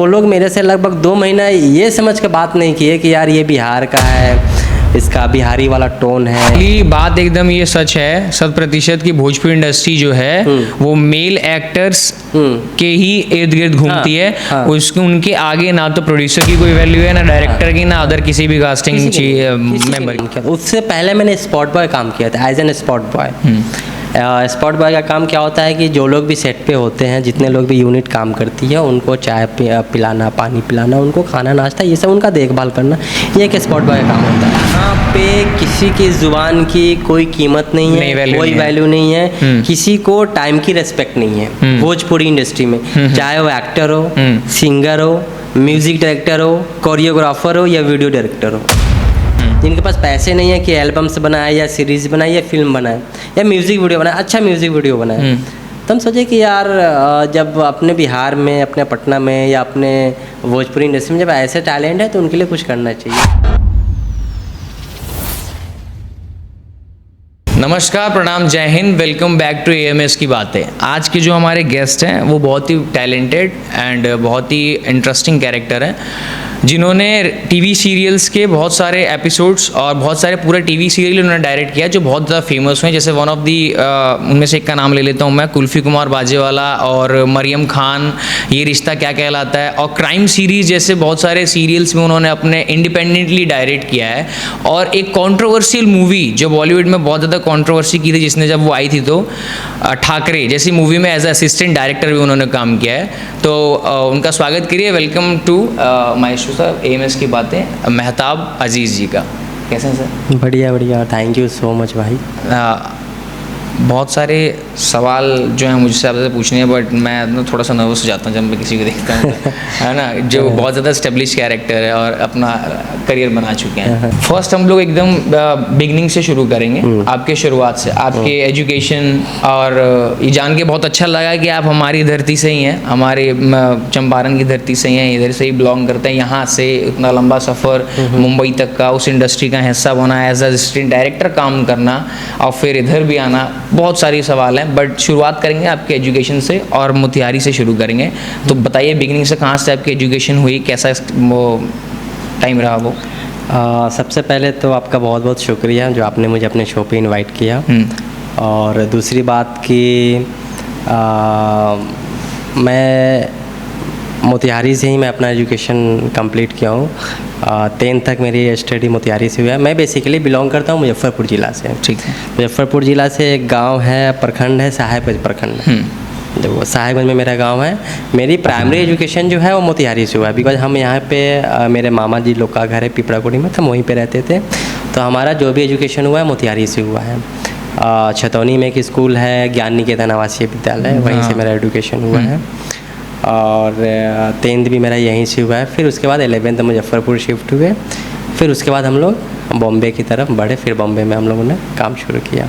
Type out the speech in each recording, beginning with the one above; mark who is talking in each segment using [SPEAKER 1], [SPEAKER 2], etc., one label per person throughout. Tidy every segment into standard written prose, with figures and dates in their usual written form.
[SPEAKER 1] वो लोग मेरे से लगभग 2 महीना ये समझ के बात नहीं किए कि यार ये बिहार का है, इसका बिहारी वाला टोन है।
[SPEAKER 2] ये बात एकदम ये सच है 100% की भोजपुरी इंडस्ट्री जो है वो मेल एक्टर्स के ही इर्द गिर्द घूमती है। उसके उनके आगे ना तो प्रोड्यूसर की कोई वैल्यू है, ना डायरेक्टर की, ना अदर किसी भी कास्टिंग मेंबर की।
[SPEAKER 1] उससे पहले मैंने स्पॉट बॉय काम किया था, as an spot boy. Spot boy का काम क्या होता है कि जो लोग भी सेट पे होते हैं, जितने लोग भी यूनिट काम करती है, उनको चाय पिलाना, पानी पिलाना, उनको खाना नाश्ता, ये सब उनका देखभाल करना, ये एक स्पॉट बॉय का काम होता है। यहाँ पे किसी की जुबान की कोई कीमत नहीं है, कोई वैल्यू नहीं है, किसी को टाइम की रेस्पेक्ट नहीं है भोजपुरी इंडस्ट्री में। चाहे वो एक्टर हो, सिंगर हो, म्यूजिक डायरेक्टर हो, कोरियोग्राफर हो या वीडियो डायरेक्टर हो, जिनके पास पैसे नहीं है कि एल्बम्स बनाए या सीरीज़ बनाए या फिल्म बनाए या म्यूज़िक वीडियो बनाए, अच्छा म्यूज़िक वीडियो बनाए, तो हम सोचे कि यार जब अपने बिहार में, अपने पटना में या अपने भोजपुरी इंडस्ट्री में जब ऐसे टैलेंट है तो उनके लिए कुछ करना चाहिए।
[SPEAKER 2] नमस्कार, प्रणाम, जय हिंद, वेलकम बैक टू AMS की बातें। आज के जो हमारे गेस्ट हैं वो बहुत ही टैलेंटेड एंड बहुत ही इंटरेस्टिंग कैरेक्टर हैं, जिन्होंने टीवी सीरियल्स के बहुत सारे एपिसोड्स और बहुत सारे पूरा टीवी सीरियल उन्होंने डायरेक्ट किया जो बहुत ज़्यादा फेमस हुए। जैसे वन ऑफ दी उनमें से एक का नाम ले लेता हूँ मैं, कुल्फी कुमार बाजेवाला और मरियम खान, ये रिश्ता क्या कहलाता है, और क्राइम सीरीज़ जैसे बहुत सारे सीरियल्स में उन्होंने अपने इंडिपेंडेंटली डायरेक्ट किया है। और एक कॉन्ट्रोवर्शियल मूवी जो बॉलीवुड में बहुत ज़्यादा कॉन्ट्रोवर्सी की थी, जिसने जब वो आई थी तो ठाकरे जैसी मूवी में एज असिस्टेंट डायरेक्टर भी उन्होंने काम किया है। तो उनका स्वागत करिए। Welcome to my show sir, AMS की बातें, मेहताब अजीज़ जी का। कैसे हैं सर?
[SPEAKER 1] बढ़िया बढ़िया, थैंक यू सो मच भाई।
[SPEAKER 2] बहुत सारे सवाल जो हैं मुझसे आपसे पूछने हैं, बट मैं ना थोड़ा सा नर्वस हो जाता हूँ जब मैं किसी को देखता हूँ है ना, जो बहुत ज़्यादा स्टेब्लिश कैरेक्टर है और अपना करियर बना चुके हैं। फर्स्ट हम लोग एकदम बिगनिंग से शुरू करेंगे, आपके शुरुआत से, आपके एजुकेशन। और ये जान के बहुत अच्छा लगा कि आप हमारी धरती से ही हैं, हमारे चंपारण की धरती से ही हैं, इधर से ही बिलोंग करते हैं। यहाँ से इतना लंबा सफ़र मुंबई तक का, उस इंडस्ट्री का हिस्सा होना, एज असिस्टेंट डायरेक्टर काम करना और फिर इधर भी आना, बहुत सारी सवाल हैं। बट शुरुआत करेंगे आपके एजुकेशन से और मोतिहारी से शुरू करेंगे। तो बताइए बिगिनिंग से कहाँ से आपकी एजुकेशन हुई, कैसा वो टाइम रहा वो?
[SPEAKER 1] सबसे पहले तो आपका बहुत बहुत शुक्रिया जो आपने मुझे अपने शो पे इनवाइट किया। और दूसरी बात कि मैं मोतिहारी से ही मैं अपना एजुकेशन कंप्लीट किया हूँ। 10th तक मेरी स्टडी मोतिहारी से हुआ है। मैं बेसिकली बिलोंग करता हूँ मुजफ्फरपुर ज़िला से।
[SPEAKER 2] ठीक है।
[SPEAKER 1] मुजफ्फरपुर ज़िला से एक गांव है, प्रखंड है, साहेबगंज प्रखंड। वो साहेबगंज में मेरा गांव है। मेरी प्राइमरी एजुकेशन जो है वो मोतिहारी से हुआ है, बिकॉज हम यहाँ पे मेरे मामा जी लोग का घर है पिपराकुड़ी में, तो हम वहीं पे रहते थे। तो हमारा जो भी एजुकेशन हुआ है मोतिहारी से हुआ है। छतौनी में एक स्कूल है, ज्ञान निकेतन आवासीय विद्यालय, वहीं से मेरा एजुकेशन हुआ है। और 10th भी मेरा यहीं से हुआ है। फिर उसके बाद 11th मुजफ्फरपुर शिफ्ट हुए। फिर उसके बाद हम लोग बॉम्बे की तरफ बढ़े। फिर बॉम्बे में हम लोगों ने काम शुरू किया।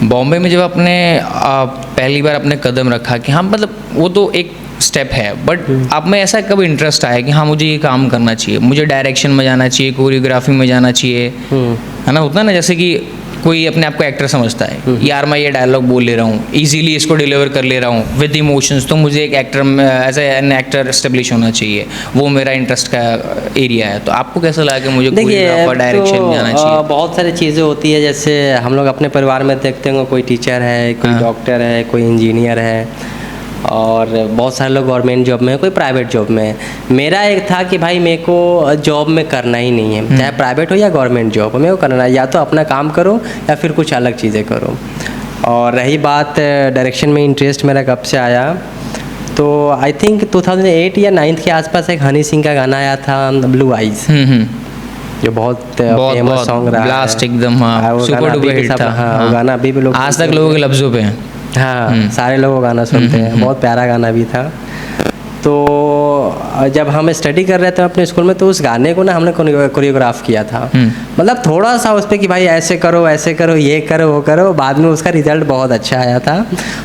[SPEAKER 2] बॉम्बे में जब आपने पहली बार अपने कदम रखा कि हाँ, मतलब वो तो एक स्टेप है, बट आप में ऐसा कब इंटरेस्ट आया कि हाँ मुझे ये काम करना चाहिए, मुझे डायरेक्शन में जाना चाहिए, कोरियोग्राफी में जाना चाहिए, है ना? होता है ना, जैसे कि कोई अपने आप को एक्टर समझता है, यार मैं ये डायलॉग बोल ले रहा हूँ, इजीली इसको डिलीवर कर ले रहा हूँ विद इमोशंस, तो मुझे एक एक्टर में एज एन एक्टर एस्टेब्लिश होना चाहिए, वो मेरा इंटरेस्ट का एरिया है। तो आपको कैसा लगा कि मुझे कोरियोग्राफर डायरेक्शन में जाना चाहिए?
[SPEAKER 1] बहुत सारी चीज़ें होती है, जैसे हम लोग अपने परिवार में देखते होंगे, कोई टीचर है, कोई डॉक्टर है, कोई इंजीनियर है, और बहुत सारे लोग गवर्नमेंट जॉब में है, कोई प्राइवेट जॉब में है। मेरा एक था कि भाई मेरे को जॉब में करना ही नहीं है, चाहे प्राइवेट हो या गवर्नमेंट जॉब, मेरे को करना है, या तो अपना काम करो या फिर कुछ अलग चीज़ें करो। और रही बात डायरेक्शन में इंटरेस्ट मेरा कब से आया, तो आई थिंक 2008 या 9th के आसपास एक हनी सिंह का गाना आया था, ब्लू आइज, जो बहुत फेमस सॉन्ग रहा,
[SPEAKER 2] ब्लास्ट एकदम, हाँ, सुपर डुपर हिट था।
[SPEAKER 1] हाँ, वो गाना अभी भी लोग
[SPEAKER 2] आज तक लोगों के लफ्ज़ों पे हैं।
[SPEAKER 1] हाँ, सारे लोग वो गाना सुनते हैं, बहुत प्यारा गाना भी था। तो जब हम स्टडी कर रहे थे अपने स्कूल में, तो उस गाने को ना हमने कोरियोग्राफ किया था। मतलब थोड़ा सा उस पर कि भाई ऐसे करो, ऐसे करो, ये करो, वो करो। बाद में उसका रिजल्ट बहुत अच्छा आया था।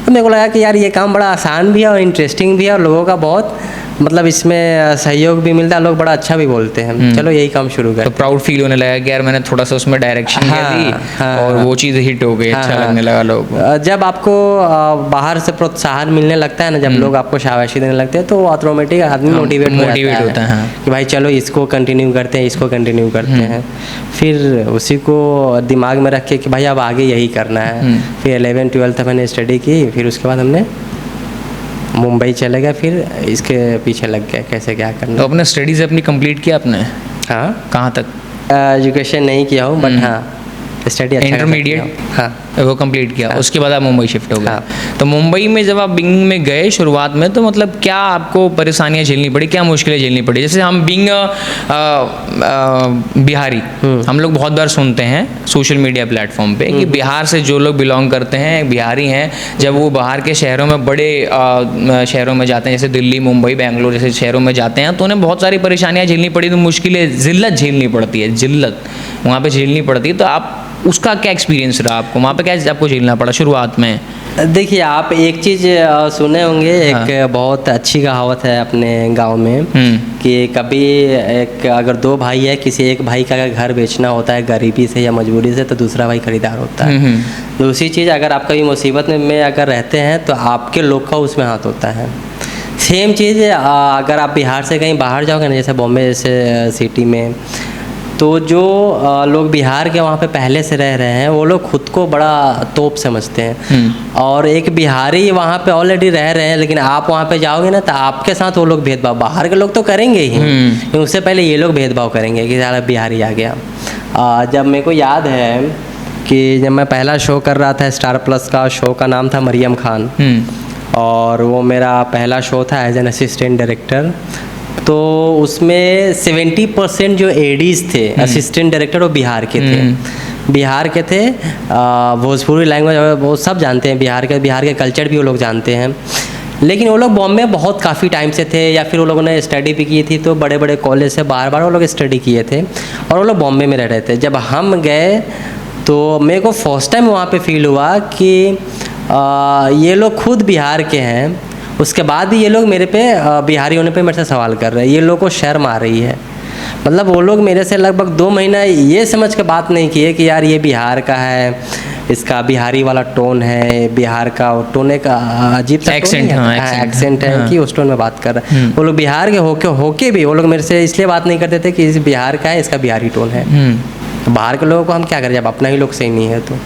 [SPEAKER 1] तो मेरे को लगा कि यार ये काम बड़ा आसान भी है और इंटरेस्टिंग भी है और लोगों का बहुत मतलब इसमें सहयोग भी मिलता है, लोग बड़ा अच्छा भी बोलते हैं। चलो यही काम शुरू
[SPEAKER 2] तो
[SPEAKER 1] कर।
[SPEAKER 2] प्राउड फील होने लगा कि यार मैंने थोड़ा सा उसमें डायरेक्शन
[SPEAKER 1] हाँ,
[SPEAKER 2] दी
[SPEAKER 1] हाँ,
[SPEAKER 2] और वो चीज़ हिट हो गई, अच्छा लगने लगा लोगों को।
[SPEAKER 1] जब आपको बाहर से प्रोत्साहन मिलने लगता है ना, जब लोग आपको शाबाशी देने लगते हैं, तो ऑटोमेटिक आदमी मोटिवेट
[SPEAKER 2] होता है हाँ।
[SPEAKER 1] कि भाई चलो इसको कंटिन्यू करते हैं, इसको कंटिन्यू करते हैं। फिर उसी को दिमाग में रख के कि भाई अब आगे यही करना है। फिर 11th-12th मैंने स्टडी की, फिर उसके बाद हमने मुंबई चले गए, फिर इसके पीछे लग गए कैसे क्या करना।
[SPEAKER 2] तो अपने स्टडीज़ अपनी कंप्लीट किया आपने?
[SPEAKER 1] हाँ,
[SPEAKER 2] कहाँ तक?
[SPEAKER 1] एजुकेशन नहीं किया हूँ, बट हाँ स्टडी अच्छा
[SPEAKER 2] इंटरमीडिएट?
[SPEAKER 1] हाँ,
[SPEAKER 2] वो कंप्लीट किया। उसके बाद आप मुंबई शिफ्ट हो गए।
[SPEAKER 1] हाँ।
[SPEAKER 2] तो मुंबई में जब आप बिंग में गए शुरुआत में, तो मतलब क्या आपको परेशानियां झेलनी पड़ी, क्या मुश्किलें झेलनी पड़ी? जैसे हम बिंग बिहारी, हम लोग बहुत बार सुनते हैं सोशल मीडिया प्लेटफॉर्म पे कि बिहार से जो लोग बिलोंग करते हैं, बिहारी हैं, जब वो बाहर के शहरों में, बड़े शहरों में जाते हैं, जैसे दिल्ली, मुंबई, बेंगलोर जैसे शहरों में जाते हैं, तो उन्हें बहुत सारी परेशानियाँ झेलनी पड़ी, तो मुश्किलें, जिल्लत झेलनी पड़ती है, जिल्लत वहाँ पर झेलनी पड़ती है। तो आप उसका क्या एक्सपीरियंस रहा आपको वहाँ पे, क्या आपको झेलना पड़ा शुरुआत में?
[SPEAKER 1] देखिए, आप एक चीज़ सुने होंगे, एक बहुत अच्छी कहावत है अपने गांव में कि कभी एक अगर दो भाई है, किसी एक भाई का अगर घर बेचना होता है गरीबी से या मजबूरी से, तो दूसरा भाई खरीदार होता है। दूसरी चीज़, अगर आप कभी मुसीबत में अगर रहते हैं तो आपके लोग का उसमें हाथ होता है। सेम चीज़ अगर आप बिहार से कहीं बाहर जाओगे ना, जैसे बॉम्बे जैसे सिटी में, तो जो लोग बिहार के वहाँ पे पहले से रह रहे हैं, वो लोग खुद को बड़ा तोप समझते हैं। और एक बिहारी वहाँ पे ऑलरेडी रह रहे हैं, लेकिन आप वहाँ पे जाओगे ना, तो आपके साथ वो लोग भेदभाव, बाहर के लोग तो करेंगे ही, लेकिन उससे पहले ये लोग भेदभाव करेंगे कि सारा बिहारी आ गया। जब मेरे को याद है कि जब मैं पहला शो कर रहा था स्टार प्लस का, शो का नाम था मरियम खान, और वो मेरा पहला शो था एज एन असिस्टेंट डायरेक्टर। तो उसमें 70% जो एडीज थे, असिस्टेंट डायरेक्टर, वो बिहार के थे। बिहार के थे, भोजपुरी लैंग्वेज वो सब जानते हैं, बिहार के कल्चर भी वो लोग जानते हैं। लेकिन वो लोग बॉम्बे में बहुत काफ़ी टाइम से थे, या फिर वो लोगों ने स्टडी भी की थी, तो बड़े बड़े कॉलेज से बार वो लोग स्टडी किए थे, और वो लोग बॉम्बे में रह रहे थे। जब हम गए तो मेरे को फर्स्ट टाइम वहाँ पे फील हुआ कि ये लोग खुद बिहार के हैं, उसके बाद भी ये लोग मेरे पे बिहारी होने पे मेरे से सवाल कर रहे हैं। ये लोग को शर्म आ रही है। मतलब वो लोग मेरे से लगभग 2 महीना ये समझ के बात नहीं किए कि यार ये बिहार का है, इसका बिहारी वाला टोन है, बिहार का टोन एक अजीब सा
[SPEAKER 2] एक्सेंट
[SPEAKER 1] है कि उस टोन में बात कर रहे हैं। वो लोग बिहार के होके भी वो लोग मेरे से इसलिए बात नहीं करते थे कि इस बिहार का है, इसका बिहारी टोन है। तो बाहर के लोगों को हम क्या करें जब अपना ही लोग सही नहीं है? तो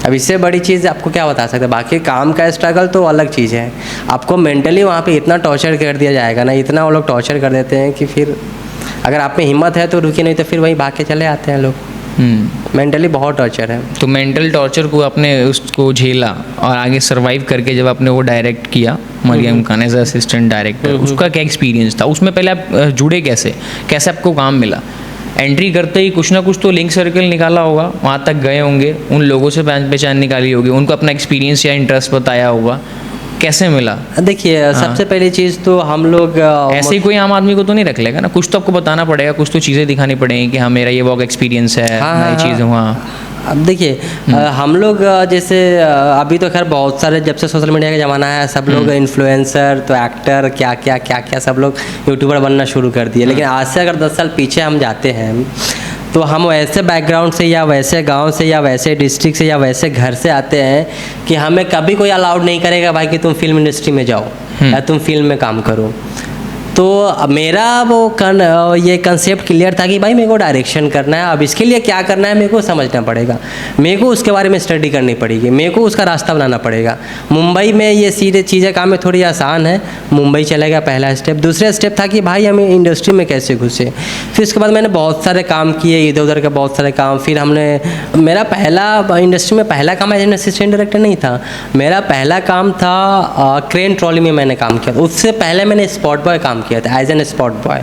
[SPEAKER 1] अब इससे बड़ी चीज़ आपको क्या बता सकते हैं? बाकी काम का स्ट्रगल तो अलग चीज़ है। आपको मेंटली वहाँ पे इतना टॉर्चर कर दिया जाएगा ना, इतना वो लोग टॉर्चर कर देते हैं कि फिर अगर आप में हिम्मत है तो रुकी, नहीं तो फिर वहीं भाग के चले आते हैं लोग। मेंटली बहुत टॉर्चर है।
[SPEAKER 2] तो मेंटल टॉर्चर को आपने उसको झेला और आगे सरवाइव करके जब आपने वो डायरेक्ट किया Mariam Khan as assistant director, उसका क्या एक्सपीरियंस था? उसमें पहले आप जुड़े कैसे आपको काम मिला? एंट्री करते ही कुछ ना कुछ तो लिंक सर्कल निकाला होगा, वहाँ तक गए होंगे, उन लोगों से पहचान निकाली होगी, उनको अपना एक्सपीरियंस या इंटरेस्ट बताया होगा, कैसे मिला?
[SPEAKER 1] देखिए, सबसे पहली चीज़ तो हम लोग
[SPEAKER 2] ऐसे ही कोई आम आदमी को तो नहीं रख लेगा ना, कुछ तो आपको बताना पड़ेगा, कुछ तो चीज़ें दिखानी पड़ेगी कि हाँ मेरा ये वर्क एक्सपीरियंस है, नई चीज़ हुआ।
[SPEAKER 1] अब देखिए, हम लोग जैसे अभी तो खैर बहुत सारे, जब से सोशल मीडिया का ज़माना है, सब लोग इन्फ्लुएंसर, तो एक्टर, क्या सब लोग यूट्यूबर बनना शुरू कर दिए। लेकिन आज से अगर 10 साल पीछे हम जाते हैं, तो हम वैसे बैकग्राउंड से या वैसे गांव से या वैसे डिस्ट्रिक्ट से या वैसे घर से आते हैं कि हमें कभी कोई अलाउड नहीं करेगा भाई कि तुम फिल्म इंडस्ट्री में जाओ या तुम फिल्म में काम करो। तो मेरा ये कंसेप्ट क्लियर था कि भाई मेरे को डायरेक्शन करना है। अब इसके लिए क्या करना है मेरे को समझना पड़ेगा, मेरे को उसके बारे में स्टडी करनी पड़ेगी, मेरे को उसका रास्ता बनाना पड़ेगा। मुंबई में ये सीधे चीज़ें काम में थोड़ी आसान है, मुंबई चलेगा पहला स्टेप। दूसरा स्टेप था कि भाई हमें इंडस्ट्री में कैसे घुसे। फिर उसके बाद मैंने बहुत सारे काम किए, इधर उधर के बहुत सारे काम। फिर हमने, मेरा पहला इंडस्ट्री में पहला काम एज एन असिस्टेंट डायरेक्टर नहीं था, मेरा पहला काम था क्रेन ट्रॉली में मैंने काम किया। उससे पहले मैंने स्पॉट बॉय काम किया था, as an spot boy.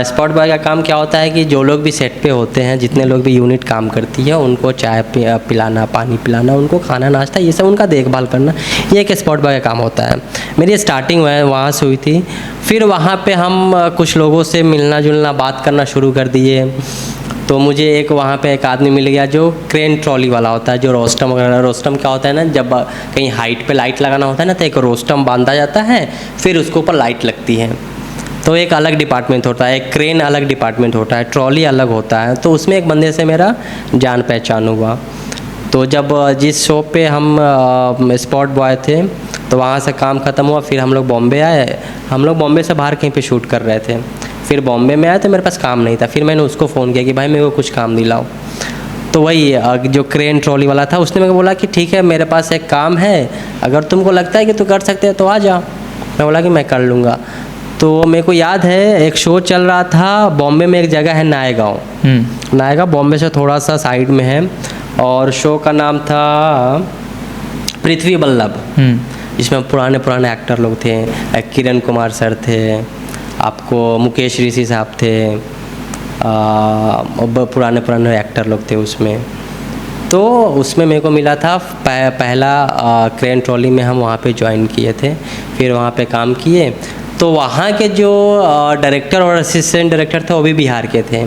[SPEAKER 1] Spot boy का काम क्या होता है कि जो लोग भी सेट पे होते हैं, जितने लोग भी यूनिट काम करती है, उनको चाय पिलाना, पानी पिलाना, उनको खाना नाश्ता, ये सब उनका देखभाल करना, ये एक स्पॉट बॉय का काम होता है। मेरी स्टार्टिंग वहाँ से हुई थी। फिर वहाँ पे हम कुछ लोगों से मिलना जुलना, बात करना शुरू कर दिए। तो मुझे एक वहाँ पे एक आदमी मिल गया जो क्रेन ट्रॉली वाला होता है, जो रोस्टम वगैरह। रोस्टम क्या होता है ना, जब कहीं हाइट पे लाइट लगाना होता है ना, तो एक रोस्टम बांधा जाता है, फिर उसके ऊपर लाइट लगती है। तो एक अलग डिपार्टमेंट होता है, एक क्रेन अलग डिपार्टमेंट होता है, ट्रॉली अलग होता है। तो उसमें एक बंदे से मेरा जान पहचान हुआ। तो जब जिस शॉप पे हम स्पॉट बॉय थे, तो वहाँ से काम ख़त्म हुआ, फिर हम लोग बॉम्बे आए। हम लोग बॉम्बे से बाहर कहीं पे शूट कर रहे थे। फिर बॉम्बे में आए तो मेरे पास काम नहीं था। फिर मैंने उसको फ़ोन किया कि भाई मेरे को कुछ काम दिलाओ। तो वही जो क्रेन ट्रॉली वाला था, उसने मेरे को बोला कि ठीक है, मेरे पास एक काम है, अगर तुमको लगता है कि तू कर सकते हैं तो आ जा। मैं बोला कि मैं कर लूँगा। तो मेरे को याद है एक शो चल रहा था बॉम्बे में, एक जगह है नायगांव। नायगांव बॉम्बे से थोड़ा सा साइड में है, और शो का नाम था पृथ्वी बल्लभ। इसमें पुराने पुराने एक्टर लोग थे, किरण कुमार सर थे, आपको मुकेश ऋषि साहब थे, पुराने पुराने एक्टर लोग थे उसमें। तो उसमें मेरे को मिला था पहला क्रेन ट्रॉली में हम वहाँ पे ज्वाइन किए थे। फिर वहाँ पे काम किए। तो वहाँ के जो डायरेक्टर और असिस्टेंट डायरेक्टर थे वो भी बिहार के थे।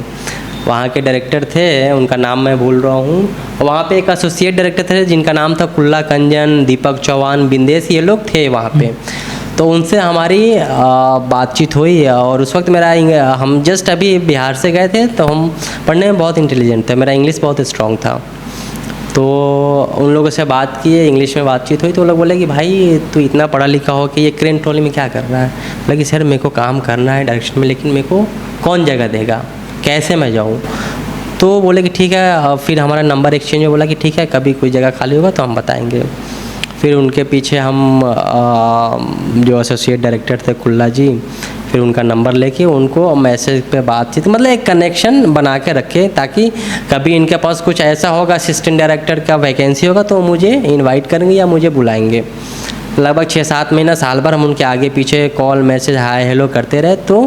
[SPEAKER 1] वहाँ के डायरेक्टर थे, उनका नाम मैं भूल रहा हूँ। वहाँ पे एक एसोसिएट डायरेक्टर थे जिनका नाम था कुल्ला कंजन, दीपक चौहान, बिंदेश, ये लोग थे वहाँ पे। तो उनसे हमारी बातचीत हुई, और उस वक्त हम जस्ट अभी बिहार से गए थे, तो हम पढ़ने में बहुत इंटेलिजेंट थे, मेरा इंग्लिश बहुत स्ट्रॉन्ग था। तो उन लोगों से बात किए, इंग्लिश में बातचीत हुई। तो वो लोग बोले कि भाई तू इतना पढ़ा लिखा हो कि ये क्रेन ट्रॉली में क्या कर रहा है। बोला कि सर मेरे को काम करना है डायरेक्शन में, लेकिन मेरे को कौन जगह देगा, कैसे मैं जाऊँ। तो बोले कि ठीक है। फिर हमारा नंबर एक्सचेंज में बोला कि ठीक है, कभी कोई जगह खाली होगा तो हम बताएंगे। फिर उनके पीछे हम जो एसोसिएट डायरेक्टर थे कुल्ला जी, फिर उनका नंबर लेके उनको मैसेज पे बातचीत, मतलब एक कनेक्शन बना के रखे, ताकि कभी इनके पास कुछ ऐसा होगा, असिस्टेंट डायरेक्टर का वैकेंसी होगा, तो मुझे इनवाइट करेंगे या मुझे बुलाएंगे। लगभग 6-7 महीना, साल भर हम उनके आगे पीछे कॉल, मैसेज, हाय हेलो करते रहे। तो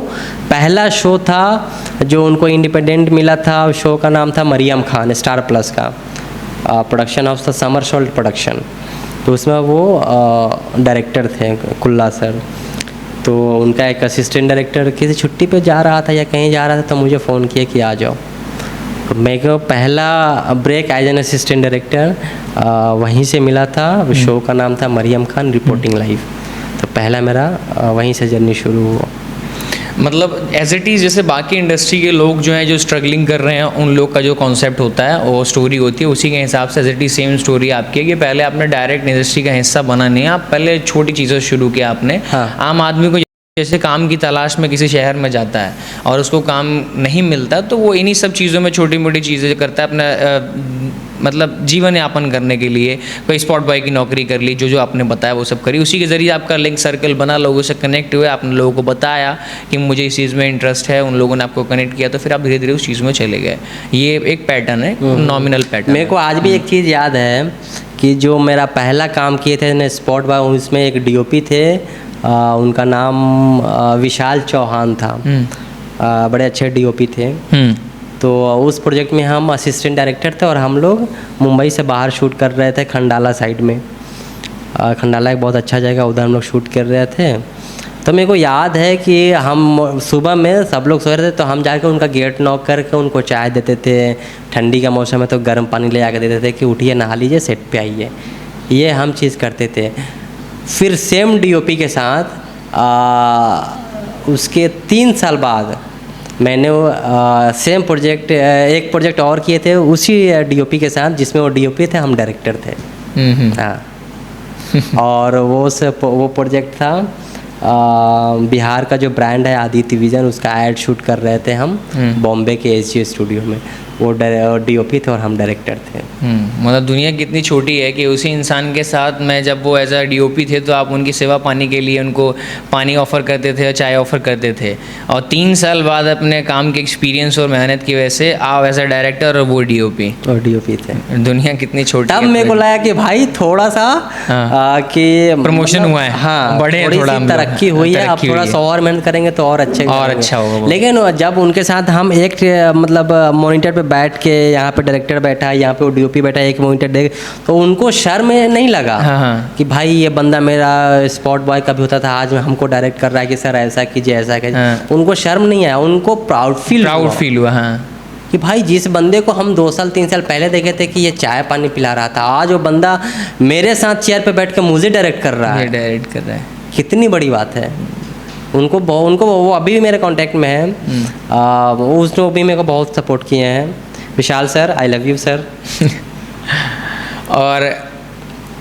[SPEAKER 1] पहला शो था जो उनको इंडिपेंडेंट मिला था, शो का नाम था मरियम खान, स्टार प्लस का प्रोडक्शन हाउस था, समरसॉल्ट प्रोडक्शन। तो उसमें वो डायरेक्टर थे कुल्ला सर। तो उनका एक असिस्टेंट डायरेक्टर किसी छुट्टी पे जा रहा था या कहीं जा रहा था, तो मुझे फ़ोन किया कि आ जाओ। तो मेरे को पहला break as an assistant director वहीं से मिला था। शो का नाम था मरियम खान रिपोर्टिंग लाइव। तो पहला मेरा वहीं से जर्नी शुरू हुआ।
[SPEAKER 2] मतलब एज इट इज़, जैसे बाकी इंडस्ट्री के लोग जो हैं, जो स्ट्रगलिंग कर रहे हैं, उन लोग का जो कॉन्सेप्ट होता है वो स्टोरी होती है, उसी के हिसाब से as it is same story आपकी है कि पहले आपने डायरेक्ट इंडस्ट्री का हिस्सा बना नहीं, आप पहले छोटी चीज़ों से शुरू किया आपने।
[SPEAKER 1] हाँ।
[SPEAKER 2] आम आदमी को जैसे काम की तलाश में किसी शहर में जाता है और उसको काम नहीं मिलता, तो वो इन्हीं सब चीज़ों में छोटी मोटी चीज़ें करता है अपना मतलब जीवन यापन करने के लिए। कोई स्पॉट बॉय की नौकरी कर ली, जो आपने बताया वो सब करी, उसी के ज़रिए आपका लिंक सर्कल बना, लोगों से कनेक्ट हुए, आपने लोगों को बताया कि मुझे इस चीज़ में इंटरेस्ट है, उन लोगों ने आपको कनेक्ट किया, तो फिर आप धीरे धीरे उस चीज़ में चले गए। ये एक पैटर्न है, नॉमिनल पैटर्न।
[SPEAKER 1] मेरे को आज भी एक चीज़ याद है कि जो मेरा पहला काम किए थे स्पॉट बॉय, उसमें एक डीओपी थे, उनका नाम विशाल चौहान था। बड़े अच्छे डीओपी थे। तो उस प्रोजेक्ट में हम असिस्टेंट डायरेक्टर थे, और हम लोग मुंबई से बाहर शूट कर रहे थे, खंडाला साइड में। खंडाला एक बहुत अच्छा जगह, उधर हम लोग शूट कर रहे थे। तो मेरे को याद है कि हम सुबह में सब लोग सो रहे थे, तो हम जाकर उनका गेट नॉक करके उनको चाय देते थे। ठंडी का मौसम है तो गर्म पानी ले आकर देते थे कि उठिए नहा लीजिए, सेट पे आइए। ये हम चीज़ करते थे। फिर सेम डीओपी के साथ उसके 3 साल बाद मैंने सेम प्रोजेक्ट, एक प्रोजेक्ट और किए थे उसी डीओपी के साथ, जिसमें वो डीओपी थे, हम डायरेक्टर थे। हाँ। और वो प्रोजेक्ट था बिहार का जो ब्रांड है आदित्य विजन, उसका ऐड शूट कर रहे थे हम बॉम्बे के एसजी स्टूडियो में। वो डीओपी थे और हम डायरेक्टर थे।
[SPEAKER 2] मतलब दुनिया कितनी छोटी है कि उसी इंसान के साथ मैं, जब वो एज अ डीओपी थे तो आप उनकी सेवा पाने के लिए उनको पानी ऑफ़र करते थे, चाय ऑफ़र करते थे, और 3 साल बाद अपने काम के एक्सपीरियंस और मेहनत की वजह से आप एज अ डायरेक्टर और वो डीओपी
[SPEAKER 1] थे।
[SPEAKER 2] दुनिया कितनी छोटी है।
[SPEAKER 1] तब मेरे को लगा कि भाई थोड़ा सा कि
[SPEAKER 2] प्रमोशन हुआ है,
[SPEAKER 1] हाँ,
[SPEAKER 2] बड़े थोड़ा
[SPEAKER 1] तरक्की हुई है, अब थोड़ा सा और मेहनत करेंगे तो और अच्छा
[SPEAKER 2] होगा।
[SPEAKER 1] लेकिन जब उनके साथ हम एक मतलब मॉनिटर पे बैठ के, यहाँ पे डायरेक्टर बैठा है, यहाँ पे वो डीओपी बैठा है, एक मॉनिटर देख, तो उनको शर्म नहीं लगा।
[SPEAKER 2] हाँ।
[SPEAKER 1] कि भाई ये बंदा मेरा स्पॉट बॉय का भी होता था, आज हमको डायरेक्ट कर रहा है कि सर ऐसा कीजिए, ऐसा कीजिए। उनको शर्म नहीं आया, उनको प्राउड फील
[SPEAKER 2] हुआ। हाँ।
[SPEAKER 1] कि भाई जिस बंदे को हम 2 साल 3 साल पहले देखे थे कि ये चाय पानी पिला रहा था, आज वो बंदा मेरे साथ चेयर पे बैठ कर मुझे डायरेक्ट कर रहा है।
[SPEAKER 2] डायरेक्ट कर रहा है,
[SPEAKER 1] कितनी बड़ी बात है। उनको वो अभी भी मेरे कांटेक्ट में है। वो भी मेरे को बहुत सपोर्ट किए हैं। Vishal sir, I love you sir.
[SPEAKER 2] और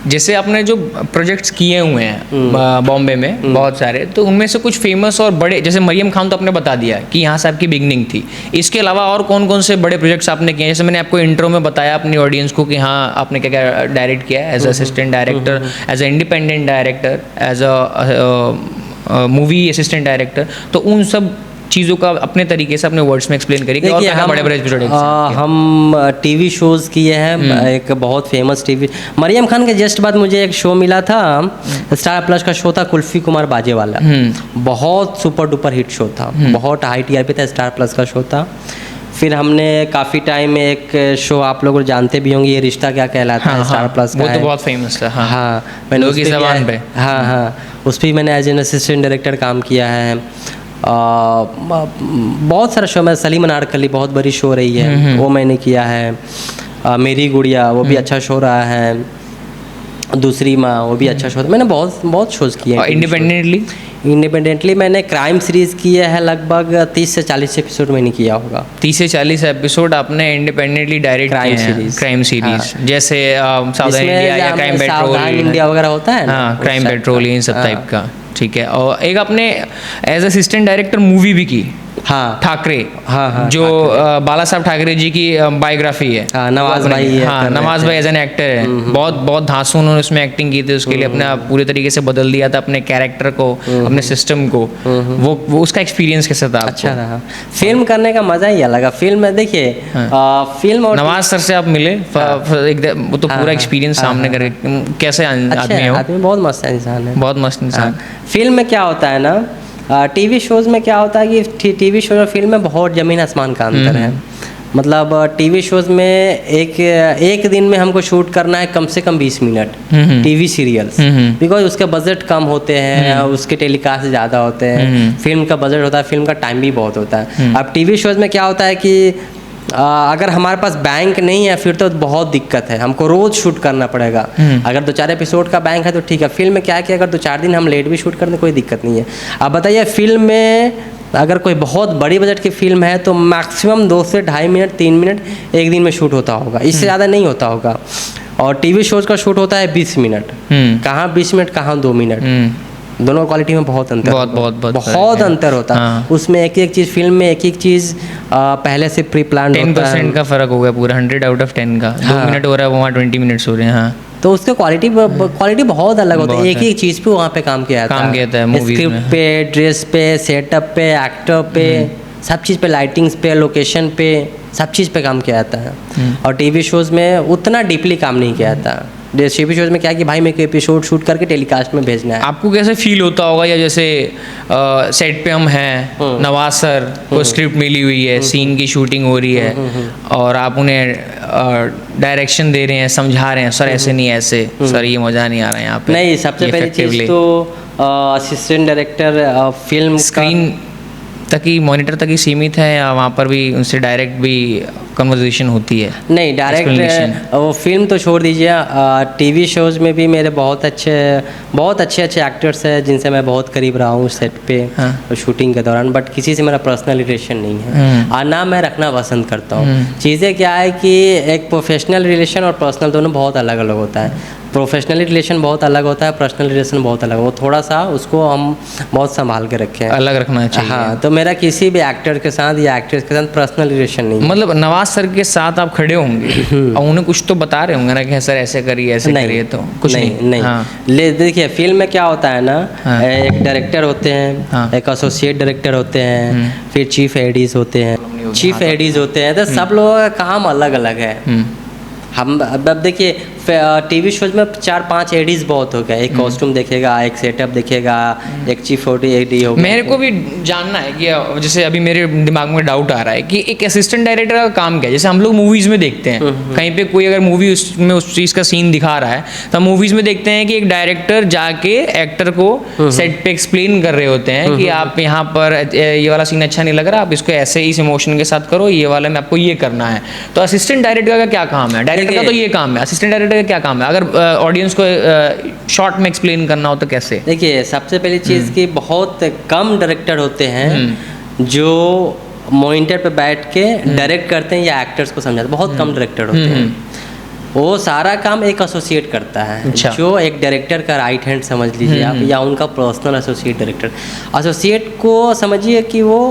[SPEAKER 2] जैसे आपने जो प्रोजेक्ट्स किए हुए हैं बॉम्बे में बहुत सारे, तो उनमें से कुछ फेमस और बड़े, जैसे मरियम खान तो आपने बता दिया कि यहाँ से आपकी बिगनिंग थी, इसके अलावा और कौन कौन से बड़े प्रोजेक्ट्स आपने किए? जैसे मैंने आपको इंट्रो में बताया अपनी ऑडियंस को कि हाँ आपने क्या क्या डायरेक्ट किया है, as assistant director, as a independent director, as a movie assistant director, तो उन सब चीज़ों का अपने तरीके से अपने वर्ड्स में एक्सप्लेन करिए कि और क्या बड़े बड़े प्रोजेक्ट्स
[SPEAKER 1] हम टीवी शोज़ किए हैं। एक बहुत फेमस टीवी, मरियम खान के जस्ट बाद मुझे एक शो मिला था, स्टार प्लस का शो था कुल्फी कुमार बाजे वाला। बहुत सुपर डुपर हिट शो था, बहुत हाई टीआरपी था, स्टार प्लस का शो था। फिर हमने काफ़ी टाइम में एक शो आप लोग जानते भी होंगे, ये रिश्ता क्या कहलाता है, स्टार प्लस का,
[SPEAKER 2] वो तो बहुत फेमस था। हाँ,
[SPEAKER 1] मैंने
[SPEAKER 2] लोगों की ज़बान पे,
[SPEAKER 1] हाँ उस पर मैंने एज एन असिस्टेंट डायरेक्टर काम किया है। बहुत सारा शो में, सलीम अनारकली बहुत बड़ी शो रही है, वो मैंने किया है। मेरी गुड़िया, वो भी अच्छा शो रहा है। दूसरी माँ, वो भी अच्छा शो था। मैंने बहुत शोज़ किए हैं। इंडिपेंडेंटली मैंने क्राइम सीरीज़ किया है, लगभग 30 से 40 एपिसोड मैंने किया होगा।
[SPEAKER 2] 30 से 40 एपिसोड आपने इंडिपेंडेंटली डायरेक्ट किए हैं, क्राइम सीरीज, जैसे सावधान इंडिया या क्राइम पेट्रोल,
[SPEAKER 1] इंडिया वगैरह होता है,
[SPEAKER 2] हाँ क्राइम पेट्रोल, इन सब टाइप का। ठीक है। और एक आपने एज असिस्टेंट डायरेक्टर मूवी भी की,
[SPEAKER 1] हाँ
[SPEAKER 2] ठाकरे,
[SPEAKER 1] हाँ
[SPEAKER 2] जो बाला साहब ठाकरे जी की बायोग्राफी है।
[SPEAKER 1] हाँ, नवाज भाई,
[SPEAKER 2] हाँ नवाज भाई एज एन एक्टर है, बहुत धांसू उन्होंने उसमें एक्टिंग की थी, उसके लिए अपना पूरे तरीके से बदल दिया था अपने कैरेक्टर को, अपने सिस्टम को। वो उसका एक्सपीरियंस कैसा था?
[SPEAKER 1] अच्छा रहा। फिल्म करने का मजा ही अलग है। फिल्म में देखिए, फिल्म और
[SPEAKER 2] नवाज सर से आप मिले, वो तो पूरा एक्सपीरियंस सामने करके, कैसे आदमी है वो?
[SPEAKER 1] आदमी बहुत मस्त इंसान है,
[SPEAKER 2] बहुत मस्त इंसान।
[SPEAKER 1] फिल्म में क्या होता है ना, टीवी शोज़ में क्या होता है कि टीवी शो और फिल्म में बहुत ज़मीन आसमान का अंतर है। मतलब टीवी शोज़ में एक दिन में हमको शूट करना है कम से कम 20 मिनट, टीवी सीरियल्स, बिकॉज उसके बजट कम होते हैं, उसके टेलीकास्ट ज़्यादा होते हैं। फिल्म का बजट होता है, फिल्म का टाइम भी बहुत होता है। अब टीवी शोज़ में क्या होता है कि अगर हमारे पास बैंक नहीं है फिर तो बहुत दिक्कत है, हमको रोज़ शूट करना पड़ेगा। अगर 2-4 एपिसोड का बैंक है तो ठीक है। फिल्म में क्या है कि अगर 2-4 दिन हम लेट भी शूट करते कोई दिक्कत नहीं है। अब बताइए, फिल्म में अगर कोई बहुत बड़ी बजट की फिल्म है तो मैक्सिमम 2 से 2.5 मिनट 3 मिनट एक दिन में शूट होता होगा, इससे ज़्यादा नहीं होता होगा। और टीवी शोज़ का शूट होता है 20 मिनट, कहाँ 20 मिनट कहाँ 2 मिनट, दोनों क्वालिटी में बहुत अंतर, बहुत अंतर होता है। उसमें एक चीज़, फिल्म में एक चीज़ पहले से प्री प्लान होता है।
[SPEAKER 2] 10% का फर्क हो गया पूरा, 100 आउट ऑफ 10 का। 2 मिनट हो रहा है, वहाँ 20 मिनट्स हो रहे हैं। हाँ,
[SPEAKER 1] तो उसका क्वालिटी बहुत अलग होता है। एक चीज़ पे वहाँ पे काम किया जाता है, स्क्रिप्ट पे, ड्रेस पे, सेटअप पे, एक्टर पे, सब चीज़ पे, लाइटिंग्स पे, लोकेशन पे, सब चीज़ पे काम किया जाता है। और टीवी शोज़ में उतना डीपली काम नहीं किया जाता। टीवी शोज़ में क्या है कि भाई मेरे को एपिसोड शूट करके टेलीकास्ट में भेजना है।
[SPEAKER 2] आपको कैसे फील होता होगा, या जैसे सेट पे हम हैं, नवाज सर को स्क्रिप्ट मिली हुई है, सीन की शूटिंग हो रही है, और आप उन्हें डायरेक्शन दे रहे हैं, समझा रहे हैं, सर ऐसे नहीं, ऐसे सर ये मज़ा नहीं आ रहा है यहाँ पे।
[SPEAKER 1] नहीं, सबसे पहली चीज़ तो असिस्टेंट डायरेक्टर फिल्म
[SPEAKER 2] स्क्रीन तक ही, मॉनिटर तक ही सीमित है, या वहाँ पर भी उनसे डायरेक्ट भी कन्वर्सेशन होती है?
[SPEAKER 1] नहीं, डायरेक्ट वो फिल्म तो छोड़ दीजिए, टीवी शोज़ में भी मेरे बहुत अच्छे एक्टर्स हैं जिनसे मैं बहुत करीब रहा हूँ सेट पे और शूटिंग के दौरान, बट किसी से मेरा पर्सनल रिलेशन नहीं है और ना मैं रखना पसंद करता हूँ। चीज़ें क्या है कि एक प्रोफेशनल रिलेशन और पर्सनल दोनों बहुत अलग अलग होता है। प्रोफेशनल रिलेशन बहुत अलग होता है, पर्सनल रिलेशन बहुत अलग, वो थोड़ा सा उसको हम बहुत संभाल के रखें,
[SPEAKER 2] अलग रखना चाहिए।
[SPEAKER 1] हाँ, तो मेरा किसी भी एक्टर के साथ या एक्ट्रेस के साथ पर्सनल रिलेशन नहीं है।
[SPEAKER 2] मतलब नवाज सर के साथ आप खड़े होंगे और उन्हें कुछ तो बता रहे होंगे ना कि सर ऐसे करिए, ऐसे करिए, तो कुछ नहीं।
[SPEAKER 1] हाँ। ले देखिए, फिल्म में क्या होता है ना, एक डायरेक्टर होते हैं, एक एसोसिएट डायरेक्टर होते हैं, फिर चीफ एडीज होते हैं, तो सब लोगों का काम अलग अलग है। हम अब देखिए, टीवी शोज में 4-5 एडीज बहुत हो गया, एक कॉस्ट्यूम देखेगा, एक सेटअप देखेगा, एक चीफ एडी हो गया।
[SPEAKER 2] मेरे को भी जानना है कि जैसे अभी मेरे दिमाग में डाउट आ रहा है कि एक असिस्टेंट डायरेक्टर का काम क्या है। जैसे हम लोग मूवीज़ में देखते हैं, कहीं पे कोई अगर मूवी उसमें उस चीज़ का सीन दिखा रहा है, तो मूवीज़ में देखते हैं कि एक डायरेक्टर जाके एक्टर को सेट पे एक्सप्लेन कर रहे होते हैं कि आप यहाँ पर ये वाला सीन अच्छा नहीं लग रहा, आप इसको ऐसे इस इमोशन के साथ करो, ये वाला में आपको ये करना है। तो असिस्टेंट डायरेक्टर का क्या काम है? डायरेक्टर का तो ये काम है, असिस्टेंट डायरेक्टर का क्या काम है? अगर ऑडियंस को शॉर्ट में एक्सप्लेन करना हो तो कैसे?
[SPEAKER 1] देखिए, सबसे पहली चीज़ कि बहुत कम डायरेक्टर होते हैं जो मॉनिटर पे बैठ के डायरेक्ट करते हैं या एक्टर्स को समझाते हैं। बहुत कम डायरेक्टर होते हैं। वो सारा काम एक एसोसिएट करता है।
[SPEAKER 2] अच्छा।
[SPEAKER 1] जो एक डायरेक्टर का राइट हैंड समझ लीजिए आप, या उनका पर्सनल एसोसिएट डायरेक्टर। एसोसिएट को समझिए कि वो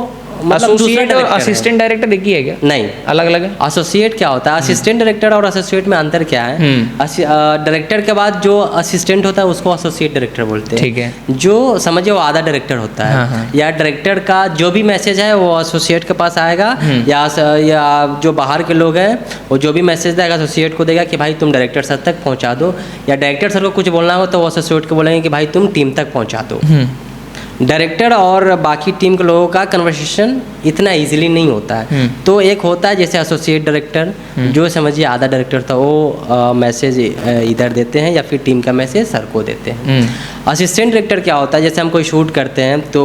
[SPEAKER 1] मतलब
[SPEAKER 2] एसोसिएट और असिस्टेंट डायरेक्टर एक ही है क्या?
[SPEAKER 1] नहीं,
[SPEAKER 2] अलग अलग है।
[SPEAKER 1] एसोसिएट क्या होता है? असिस्टेंट डायरेक्टर और एसोसिएट में अंतर क्या है? डायरेक्टर के बाद जो असिस्टेंट होता है उसको एसोसिएट डायरेक्टर बोलते हैं।
[SPEAKER 2] ठीक है।
[SPEAKER 1] जो समझिए वो आधा डायरेक्टर होता है। या डायरेक्टर का जो भी मैसेज है वो एसोसिएट के पास आएगा, या जो बाहर के लोग हैं वो जो भी मैसेज देगा एसोसिएट को देगा कि भाई तुम डायरेक्टर सर तक पहुंचा दो, या डायरेक्टर सर को कुछ बोलना हो तो वो एसोसिएट को बोलेंगे कि भाई तुम टीम तक पहुंचा दो। डायरेक्टर और बाकी टीम के लोगों का कन्वर्सेशन इतना इजीली नहीं होता है। तो एक होता है जैसे एसोसिएट डायरेक्टर, जो समझिए आधा डायरेक्टर था, वो मैसेज इधर देते हैं या फिर टीम का मैसेज सर को देते हैं। असिस्टेंट डायरेक्टर क्या होता है? जैसे हम कोई शूट करते हैं तो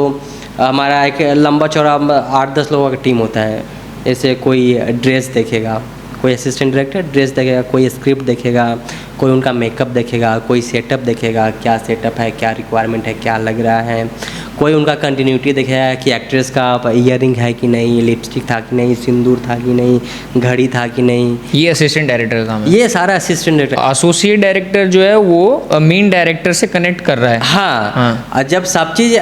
[SPEAKER 1] हमारा एक लंबा चौड़ा 8-10 लोगों का टीम होता है। जैसे कोई ड्रेस देखेगा, कोई असिस्टेंट डायरेक्टर ड्रेस देखेगा, कोई स्क्रिप्ट देखेगा, कोई उनका मेकअप देखेगा, कोई सेटअप देखेगा, क्या सेटअप है, क्या रिक्वायरमेंट है, क्या लग रहा है। कोई उनका कंटिन्यूटी देखेगा कि एक्ट्रेस का ईयरिंग है कि नहीं, लिपस्टिक था कि नहीं, सिंदूर था कि नहीं, घड़ी था कि नहीं।
[SPEAKER 2] ये असिस्टेंट डायरेक्टर का काम है।
[SPEAKER 1] ये सारा असिस्टेंट डायरेक्टर।
[SPEAKER 2] एसोसिएट डायरेक्टर जो है वो मेन डायरेक्टर से कनेक्ट कर रहा है।
[SPEAKER 1] हाँ। जब सब चीज़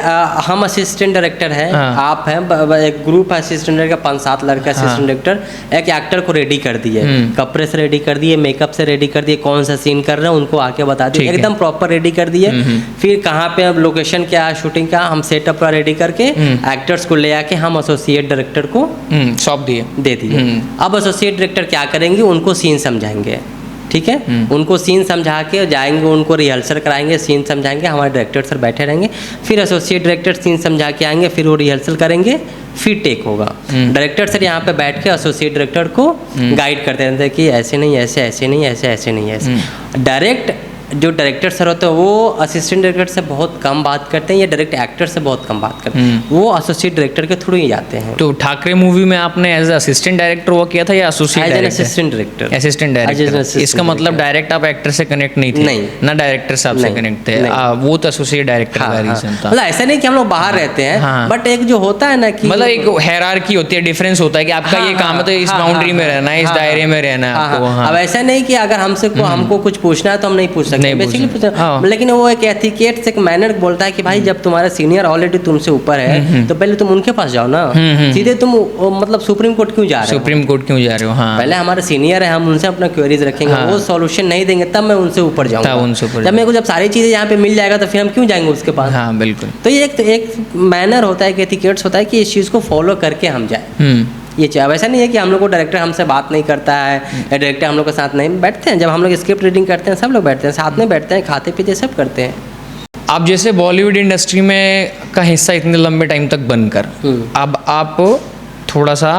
[SPEAKER 1] हम असिस्टेंट डायरेक्टर हैं, आप हैं, एक ग्रुप है असिस्टेंट डायरेक्टर, 5-7 लड़के असिस्टेंट डायरेक्टर एक एक्टर को रेडी कर दिए, कपड़े से रेडी कर दिए, मेकअप से रेडी कर दिए, कौन सा सीन कर रहे हैं उनको आके बता दिए, एकदम प्रॉपर रेडी कर दिए। फिर कहाँ पे अब लोकेशन क्या है, शूटिंग क्या, हम सेटअप पूरा रेडी करके एक्टर्स को ले आके हम एसोसिएट डायरेक्टर को
[SPEAKER 2] सौंप दिए,
[SPEAKER 1] दे दिए। अब एसोसिएट डायरेक्टर क्या करेंगे? उनको सीन समझाएंगे। ठीक है, उनको सीन समझा के जाएंगे, उनको रिहर्सल कराएंगे, सीन समझाएंगे, हमारे डायरेक्टर सर बैठे रहेंगे। फिर एसोसिएट डायरेक्टर सीन समझा के आएंगे, फिर वो रिहर्सल करेंगे, फिर टेक होगा। डायरेक्टर सर यहाँ पे बैठ के एसोसिएट डायरेक्टर को गाइड करते रहते हैं कि ऐसे नहीं, ऐसे ऐसे नहीं, ऐसे ऐसे नहीं, ऐसे। डायरेक्ट जो डायरेक्टर सर होते हैं वो असिस्टेंट डायरेक्टर से बहुत कम बात करते हैं, या डायरेक्ट एक्टर से बहुत कम बात करते हैं। वो एसोसिएट डायरेक्टर के थ्रू ही जाते हैं।
[SPEAKER 2] तो ठाकरे मूवी में आपने एज असिस्टेंट डायरेक्टर वर्क किया था या associate director?
[SPEAKER 1] Assistant director.
[SPEAKER 2] Assistant director. इसका मतलब डायरेक्ट आप एक्टर से कनेक्ट नहीं थे?
[SPEAKER 1] नहीं,
[SPEAKER 2] ना डायरेक्टर साहब से कनेक्ट थे। वो तो एसोसिएट डायरेक्टर का रीजन था।
[SPEAKER 1] मतलब ऐसा नहीं कि हम लोग बाहर रहते हैं, बट एक जो होता है ना कि
[SPEAKER 2] मतलब एक हायरार्की होती है, डिफरेंस होता है कि आपका ये काम है तो इस बाउंड्री में रहना है, इस दायरे में रहना है आपको।
[SPEAKER 1] अब ऐसा नहीं कि अगर हमको कुछ पूछना है तो हम नहीं पूछ सकते, बेसिकली। लेकिन वो एक एथिकेट से, एक मैनर बोलता है कि भाई जब तुम्हारा सीनियर ऑलरेडी तुमसे ऊपर है तो पहले तुम उनके पास जाओ ना। सीधे तुम मतलब सुप्रीम कोर्ट क्यों जा रहे हो?
[SPEAKER 2] सुप्रीम कोर्ट क्यों जा रहे हो? हाँ,
[SPEAKER 1] पहले हमारे सीनियर है, हम उनसे अपना क्वेरीज रखेंगे। वो सॉल्यूशन नहीं देंगे तब मैं उनसे ऊपर जाऊंगा। जब मेरे को जब सारी चीजें यहाँ पे मिल जाएगा तो फिर हम क्यों जाएंगे उसके पास?
[SPEAKER 2] हाँ, बिल्कुल।
[SPEAKER 1] तो ये एक मैनर होता है, एक एथिकेट्स होता है कि इस चीज को फॉलो करके हम जाए। ये चाहिए। वैसा नहीं है कि हम लोग को डायरेक्टर हमसे बात नहीं करता है, या डायरेक्टर हम लोग के साथ नहीं बैठते हैं। जब हम लोग स्क्रिप्ट रीडिंग करते हैं सब लोग बैठते हैं, साथ में बैठते हैं, खाते पीते सब करते हैं।
[SPEAKER 2] आप जैसे बॉलीवुड इंडस्ट्री में का हिस्सा इतने लंबे टाइम तक बनकर अब आप थोड़ा सा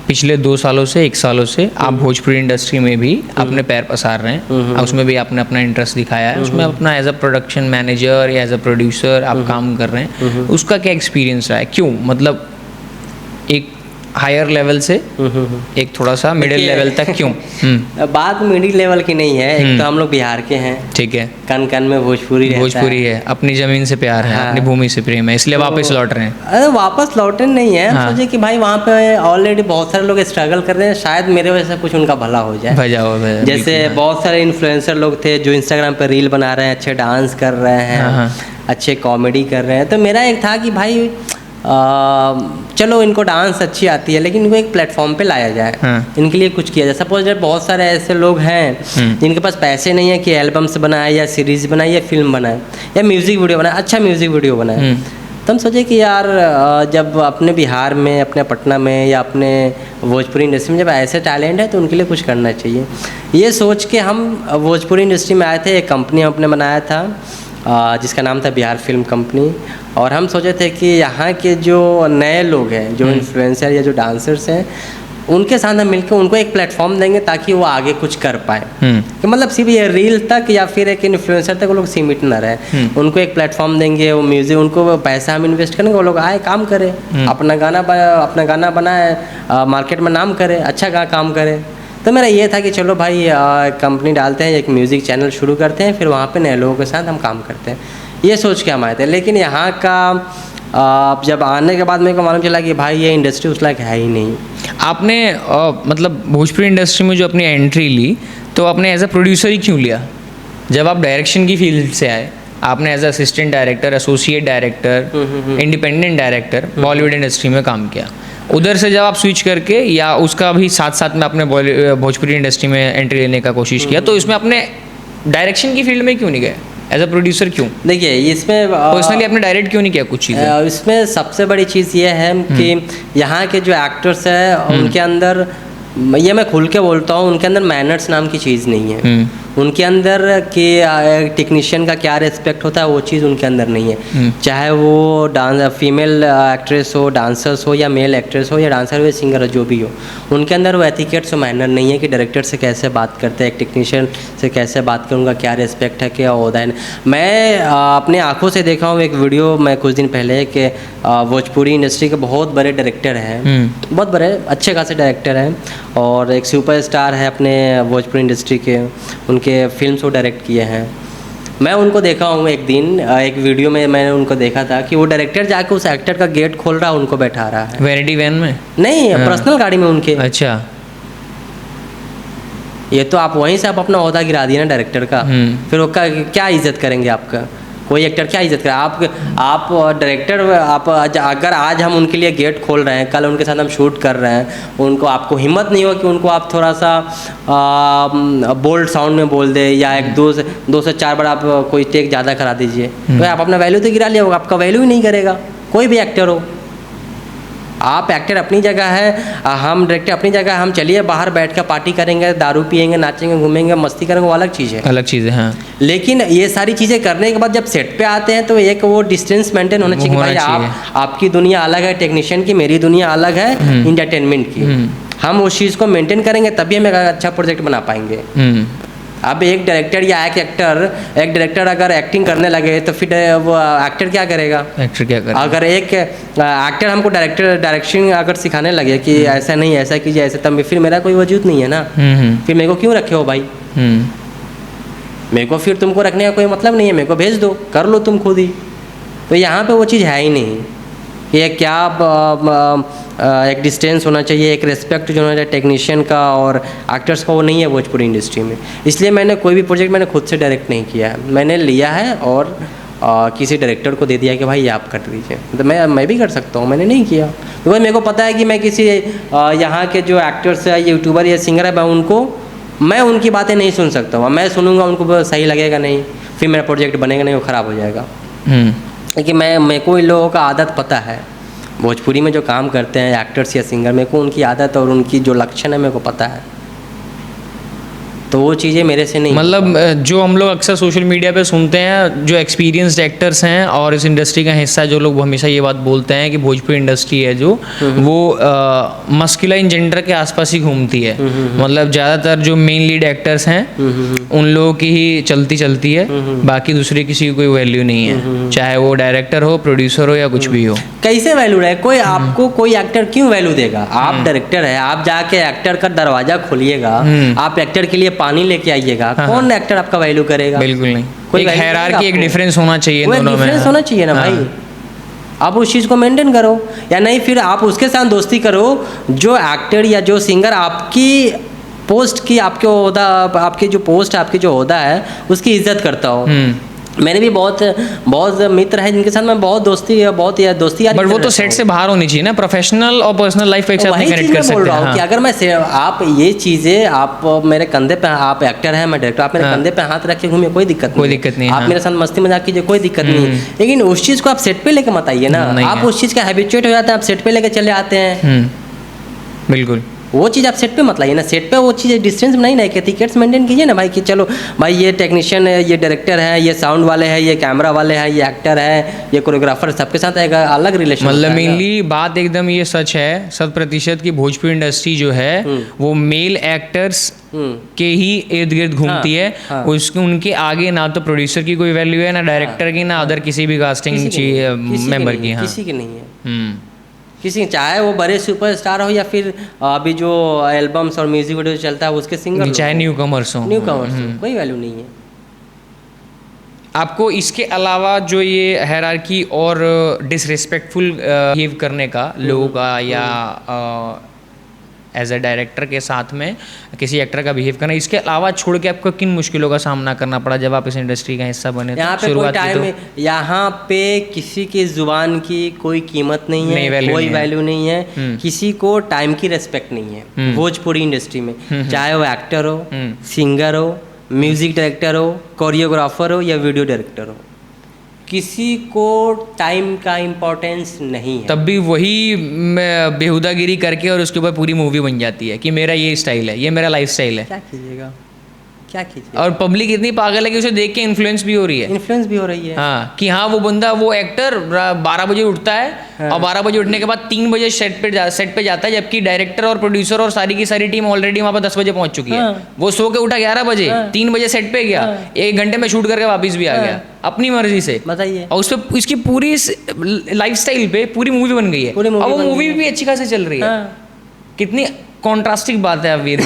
[SPEAKER 2] पिछले 2 सालों से 1 सालों से आप भोजपुरी इंडस्ट्री में भी अपने पैर पसार रहे हैं। उसमें भी आपने अपना इंटरेस्ट दिखाया है, उसमें अपना एज अ प्रोडक्शन मैनेजर या एज अ प्रोड्यूसर आप काम कर रहे हैं। उसका क्या एक्सपीरियंस रहा है? क्यों, मतलब एक हायर लेवल से एक थोड़ा सा मिडिल लेवल तक क्यों?
[SPEAKER 1] बात मिडिल लेवल की नहीं है। एक तो हम लोग बिहार के हैं,
[SPEAKER 2] ठीक है,
[SPEAKER 1] कन कन में भोजपुरी
[SPEAKER 2] है, अपनी जमीन से प्यार है, अपनी भूमि से प्रेम है, इसलिए वापस लौट रहे हैं।
[SPEAKER 1] अरे वापस लौटे नहीं है, हम सोचे कि भाई वहाँ पे ऑलरेडी बहुत सारे लोग स्ट्रगल कर रहे हैं, शायद मेरे वजह से कुछ उनका भला हो जाए। जैसे बहुत सारे इन्फ्लुएंसर लोग थे जो इंस्टाग्राम पे रील बना रहे हैं, अच्छे डांस कर रहे हैं, अच्छे कॉमेडी कर रहे हैं। तो मेरा एक था कि भाई चलो इनको डांस अच्छी आती है, लेकिन इनको एक प्लेटफॉर्म पे लाया जाए, इनके लिए कुछ किया जाए। सपोज जब बहुत सारे ऐसे लोग हैं जिनके पास पैसे नहीं है कि एल्बम्स बनाए, या सीरीज बनाए, या फिल्म बनाए, या म्यूजिक वीडियो बनाए, अच्छा म्यूजिक वीडियो बनाए, तो हम सोचे कि यार जब अपने बिहार में, अपने पटना में या अपने भोजपुरी इंडस्ट्री में जब ऐसे टैलेंट है तो उनके लिए कुछ करना चाहिए। ये सोच के हम भोजपुरी इंडस्ट्री में आए थे। एक कंपनी हमने बनाया था जिसका नाम था बिहार फिल्म कंपनी। और हम सोचे थे कि यहाँ के जो नए लोग हैं, जो इन्फ्लुएंसर या जो डांसर्स हैं, उनके साथ हम मिलकर उनको एक प्लेटफॉर्म देंगे ताकि वो आगे कुछ कर पाए। कि मतलब सिर्फ ये रील तक या फिर एक इन्फ्लुएंसर तक वो लोग सीमित न रहे। उनको एक प्लेटफॉर्म देंगे, वो म्यूजिक, उनको पैसा हम इन्वेस्ट करेंगे, वो लोग आए, काम करें, अपना गाना बनाए, मार्केट में नाम करे, अच्छा काम करे। तो मेरा ये था कि चलो भाई कंपनी डालते हैं, एक म्यूज़िक चैनल शुरू करते हैं, फिर वहाँ पे नए लोगों के साथ हम काम करते हैं। ये सोच के हम आए थे। लेकिन यहाँ का जब आने के बाद मेरे को मालूम चला कि भाई ये इंडस्ट्री उस लायक है ही नहीं।
[SPEAKER 2] आपने मतलब भोजपुरी इंडस्ट्री में जो अपनी एंट्री ली, तो आपने एज अ प्रोड्यूसर ही क्यों लिया? जब आप डायरेक्शन की फील्ड से आए, आपने as assistant director, associate director, independent director Bollywood industry में काम किया। उधर से जब आप स्विच करके या उसका भी साथ साथ में आपने भोजपुरी इंडस्ट्री में एंट्री लेने का कोशिश किया, तो इसमें अपने डायरेक्शन की फील्ड में क्यों नहीं गए? एज अ प्रोड्यूसर क्यों?
[SPEAKER 1] देखिए इसमें
[SPEAKER 2] पर्सनली आपने डायरेक्ट क्यों नहीं किया कुछ चीज़ें?
[SPEAKER 1] इसमें सबसे बड़ी चीज़ ये है कि यहाँ के जो एक्टर्स हैं उनके अंदर, ये मैं खुल के बोलता हूँ, उनके अंदर मैनर्स नाम की चीज़ नहीं है। उनके अंदर कि टेक्नीशियन का क्या रिस्पेक्ट होता है वो चीज़ उनके अंदर नहीं है। चाहे वो फीमेल एक्ट्रेस हो, डांसर्स हो, या मेल एक्ट्रेस हो, या डांसर हो या सिंगर हो, जो भी हो, उनके अंदर वो एथिकेट्स और मैनर नहीं है कि डायरेक्टर से कैसे बात करते हैं, एक टेक्नीशियन से कैसे बात करूँगा, क्या रिस्पेक्ट है, क्या होता है। मैं अपने आँखों से देखा हूँ एक वीडियो मैं कुछ दिन पहले कि भोजपुरी इंडस्ट्री के बहुत बड़े डायरेक्टर हैं, बहुत बड़े अच्छे खासे डायरेक्टर हैं, और एक सुपरस्टार है अपने भोजपुरी इंडस्ट्री के, उनके फिल्म्स वो डायरेक्ट किए हैं। मैं उनको देखा हूँ एक दिन, एक वीडियो में मैंने उनको देखा था कि वो डायरेक्टर जाके उस एक्टर का गेट खोल रहा है, उनको बैठा रहा है।
[SPEAKER 2] वैनिटी वैन में? नहीं,
[SPEAKER 1] पर्सनल गाड़ी में उनके।
[SPEAKER 2] अच्छा,
[SPEAKER 1] ये तो आप वहीं से आप अपना ओहदा गिरा दिए ना डायरेक्टर का। फिर वो क्या इज्जत करेंगे आपका? कोई एक्टर क्या इज्जत करे? आप डायरेक्टर, आप अगर आज हम उनके लिए गेट खोल रहे हैं, कल उनके साथ हम शूट कर रहे हैं, उनको आपको हिम्मत नहीं हो कि उनको आप थोड़ा सा बोल्ड साउंड में बोल दे, या एक दो से चार बार आप कोई टेक ज़्यादा करा दीजिए, तो आप अपना वैल्यू तो गिरा लिया होगा, आपका वैल्यू ही नहीं करेगा कोई भी एक्टर हो। आप एक्टर अपनी जगह है, हम डायरेक्टर अपनी जगह, हम चलिए बाहर बैठ कर पार्टी करेंगे, दारू पियेंगे, नाचेंगे, घूमेंगे, मस्ती करेंगे, वो अलग चीज़ है,
[SPEAKER 2] अलग चीज़ है। हाँ, लेकिन
[SPEAKER 1] ये सारी चीज़ें करने के बाद जब सेट पे आते हैं तो एक वो डिस्टेंस मेंटेन होना चाहिए कि भाई आपकी दुनिया अलग है टेक्नीशियन की, मेरी दुनिया अलग है इंटरटेनमेंट की। हम उस चीज़ को मेंटेन करेंगे तभी हम एक अच्छा प्रोजेक्ट बना पाएंगे। अब एक डायरेक्टर या एक डायरेक्टर अगर एक्टिंग करने लगे तो फिर वो एक्टर क्या करेगा? अगर एक एक्टर हमको डायरेक्शन अगर सिखाने लगे कि ऐसा नहीं, ऐसा कीजिए, ऐसा, तब फिर मेरा कोई वजूद नहीं है ना। फिर मेरे को क्यों रखे हो भाई? मेरे को फिर तुमको रखने का कोई मतलब नहीं है, मेरे को भेज दो, कर लो तुम खुद ही। तो यहाँ पे वो चीज़ है ही नहीं कि क्या एक डिस्टेंस होना चाहिए, एक रिस्पेक्ट जो होना चाहिए टेक्नीशियन का और एक्टर्स का, वो नहीं है भोजपुरी इंडस्ट्री में। इसलिए मैंने कोई भी प्रोजेक्ट मैंने खुद से डायरेक्ट नहीं किया है, मैंने लिया है और किसी डायरेक्टर को दे दिया कि भाई आप कर दीजिए। तो मैं भी कर सकता हूँ, मैंने नहीं किया तो भाई मेरे को पता है कि मैं किसी यहाँ के जो एक्टर्स है, यूट्यूबर या सिंगर है, मैं उनकी बातें नहीं सुन सकता हूँ। मैं सुनूंगा, उनको सही लगेगा नहीं, फिर मेरा प्रोजेक्ट बनेगा नहीं, वो ख़राब हो जाएगा। लेकिन मेरे को इन लोगों का आदत पता है, भोजपुरी में जो काम करते हैं एक्टर्स या सिंगर, मेरे को उनकी आदत और उनकी जो लक्षण है मेरे को पता है, तो वो चीज़ें मेरे से नहीं।
[SPEAKER 2] मतलब जो हम लोग अक्सर सोशल मीडिया पे सुनते हैं, जो एक्सपीरियंस्ड एक्टर्स हैं और इस इंडस्ट्री का हिस्सा जो लोग हमेशा ये बात बोलते हैं कि भोजपुरी इंडस्ट्री है जो वो मस्कुलाइन जेंडर के आसपास ही घूमती है। मतलब ज़्यादातर जो मेन लीड एक्टर्स हैं उन लोगों की ही चलती है, बाकी दूसरे किसी की कोई वैल्यू नहीं है, चाहे वो डायरेक्टर हो, प्रोड्यूसर हो या कुछ भी हो।
[SPEAKER 1] कैसे वैल्यू है? कोई आपको कोई एक्टर क्यों वैल्यू देगा? आप डायरेक्टर है, आप जाके एक्टर का दरवाजा खोलिएगा, आप एक्टर के लिए पानी लेके आइएगा, कौन एक्टर आपका वैल्यू करेगा?
[SPEAKER 2] बिल्कुल नहीं। कोई हायरार्की, एक डिफरेंस होना चाहिए दोनों में।
[SPEAKER 1] डिफरेंस होना चाहिए ना भाई, आप उस चीज़ को मेंटेन करो, या नहीं फिर आप उसके साथ दोस्ती करो जो एक्टर या जो सिंगर आपकी पोस्ट की, आपके ओहदा, आपके जो पोस्ट, आपकी जो ओहदा है उसकी इज्जत करता हो। मैंने भी बहुत मित्र है जिनके साथ मैं बहुत दोस्ती यारी
[SPEAKER 2] बट वो तो सेट से बाहर होनी चाहिए ना, प्रोफेशनल और पर्सनल लाइफ एक साथ नहीं कनेक्ट कर सकते।
[SPEAKER 1] हाँ। कि अगर मैं आप ये चीज़ें आप मेरे कंधे पे, आप एक्टर हैं मैं डायरेक्टर, आप मेरे कंधे पे हाथ रख के घूमिए, कोई दिक्कत नहीं। आप मेरे साथ मस्ती मजाक कीजिए, कोई दिक्कत नहीं। लेकिन उस चीज़ को आप सेट पे लेके मत आइए ना, आप उस चीज़ का हैबिचुएट हो जाते हैं, आप सेट पे लेके चले आते हैं।
[SPEAKER 2] बिल्कुल
[SPEAKER 1] वो चीज़ आप सेट पे मत लाइए ना, सेट पे वो चीज़ डिस्टेंस बनाइए ना, एटिकेट्स मेंटेन कीजिए ना भाई, कि चलो भाई ये टेक्नीशियन है, ये डायरेक्टर है, ये साउंड वाले हैं, ये कैमरा वाले हैं, ये एक्टर है, ये कोरियोग्राफर, सबके साथ एक अलग रिलेशन।
[SPEAKER 2] मतलब मेनली बात एकदम ये सच है, 100% की भोजपुरी इंडस्ट्री जो है वो मेल एक्टर्स के ही इर्द गिर्द घूमती है। उसके उनके आगे ना तो प्रोड्यूसर की कोई वैल्यू है, ना डायरेक्टर की, ना अदर किसी भी कास्टिंग मेंबर की।
[SPEAKER 1] किसी की नहीं है, किसी, चाहे वो बड़े सुपरस्टार हो या फिर अभी जो एल्बम्स और म्यूजिक वीडियो चलता है उसके सिंगर,
[SPEAKER 2] चाहे न्यू कमर्स हो,
[SPEAKER 1] कोई वैल्यू नहीं है।
[SPEAKER 2] आपको इसके अलावा जो ये हायरार्की और डिसरिस्पेक्टफुल बिहेव करने का लोगों का, या एज अ डायरेक्टर के साथ में किसी एक्टर का बिहेव करना, इसके अलावा छोड़ के आपको किन मुश्किलों का सामना करना पड़ा जब आप इस इंडस्ट्री का हिस्सा बने?
[SPEAKER 1] यहाँ पे कोई टाइम में यहाँ पे किसी की जुबान की कोई कीमत नहीं है, कोई वैल्यू नहीं है, किसी को टाइम की रेस्पेक्ट नहीं है भोजपुरी इंडस्ट्री में। चाहे वो एक्टर हो, सिंगर हो, म्यूजिक डायरेक्टर हो, कोरियोग्राफर हो या वीडियो डायरेक्टर हो, किसी को टाइम का इम्पोर्टेंस नहीं है।
[SPEAKER 2] तब भी वही बेहुदागिरी करके और उसके ऊपर पूरी मूवी बन जाती है कि मेरा ये स्टाइल है, ये मेरा लाइफ स्टाइल है।
[SPEAKER 1] क्या कीजिएगा, क्या कीजिए।
[SPEAKER 2] और पब्लिक इतनी पागल है कि उसे देख के इन्फ्लुएंस भी हो रही है, हाँ, कि हाँ वो बंदा, वो एक्टर 12 बजे उठता है और 12 बजे उठने के बाद 3 बजे सेट पे जाता है, जबकि डायरेक्टर और प्रोड्यूसर और सारी की सारी टीम ऑलरेडी वहाँ पर 10 बजे पहुंच चुकी है। वो सो के उठा 11 बजे, 3 बजे सेट पे गया, 1 घंटे में शूट करके वापस भी आ गया अपनी मर्जी से,
[SPEAKER 1] बताइए।
[SPEAKER 2] और उस पर इसकी पूरी लाइफस्टाइल पे पूरी मूवी बन गई है, और वो मूवी भी अच्छी खासी चल रही है। कितनी कॉन्ट्रास्टिंग बात है अब ये